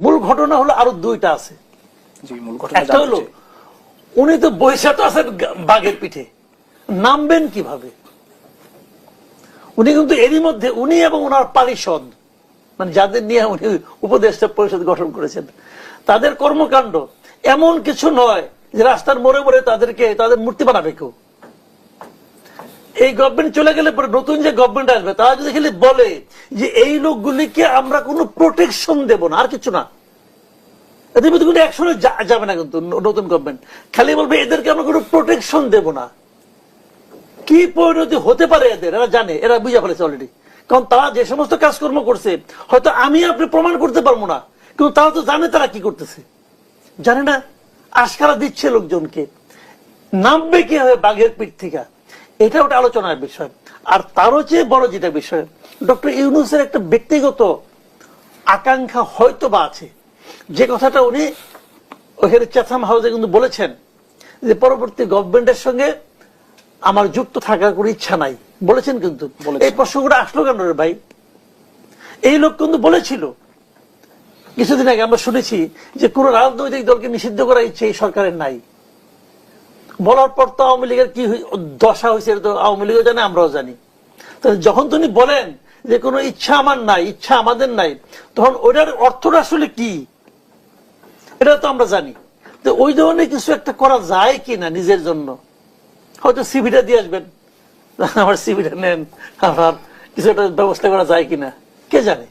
মূল ঘটনা হলো আরো দুইটা আছে। একটা হলো উনি তো বৈশা তো আছেন বাঘের পিঠে, নামবেন কিভাবে? উনি কিন্তু এরই মধ্যে উনি এবং ওনার পারিষদ, মানে যাদের নিয়ে উনি উপদেষ্টা পরিষদ গঠন করেছেন, তাদের কর্মকাণ্ড এমন কিছু নয় যে রাস্তার মোড়ে মোড়ে তাদের মূর্তি বানাবে কেউ। এই গভর্নমেন্ট চলে গেলে পরে নতুন যে গভর্নমেন্ট আসবে তারা যদি খালি বলে যে এই লোকগুলিকে আমরা কোনো প্রোটেকশন দেব না, আর কিছু না, এদের মধ্যে কোনো অ্যাকশনে যাবে না। কিন্তু নতুন গভর্নমেন্ট খালি বলবে এদেরকে আমরা কোনো প্রোটেকশন দেব না। কি পরিণতি হতে পারে এদের এরা জানে, এরা বুঝে ফেলেছে অলরেডি। কারণ তারা যে সমস্ত কাজকর্ম করছে হয়তো আমি আপনি প্রমাণ করতে পারবো না, কিন্তু তারা তো জানে তারা কি করতেছে, জানে না, আশকারা দিচ্ছে লোকজনকে। নামবে কি হবে বাঘের পিঠ থেকে, এটা ওটা আলোচনার বিষয়। আর তারও চেয়ে বড় যেটা বিষয়, ডক্টর ইউনূসের একটা ব্যক্তিগত আকাঙ্ক্ষা হয়তো বা আছে, যে কথাটা উনি ওখানে চ্যাথাম হাউসে কিন্তু বলেছেন যে পরবর্তী গভর্নমেন্টের সঙ্গে আমার যুক্ত থাকার কোনো ইচ্ছা নাই, বলেছেন। কিন্তু এই প্রশ্নটা আসলো কেন রে ভাই? এই লোক কিন্তু বলেছিল কিছুদিন আগে, আমরা শুনেছি যে কোন রাজনৈতিক দলকে নিষিদ্ধ করার ইচ্ছে এই সরকারের নাই। বলার পর তো আওয়ামী লীগের কি দশা হয়েছে তো আওয়ামী লীগও জানে, আমরাও জানি। যখন তিনি বলেন যে কোনো ইচ্ছা আমার নাই, ইচ্ছা আমাদের নাই, তখন ওইটার অর্থটা আসলে কি এটা তো আমরা জানি। তো ওই ধরনের কিছু একটা করা যায় কিনা নিজের জন্য, হয়তো সিভিটা দিয়ে আসবেন, আমার সিভিটা নেন, আবার কিছু একটা ব্যবস্থা করা যায় কিনা কে জানে।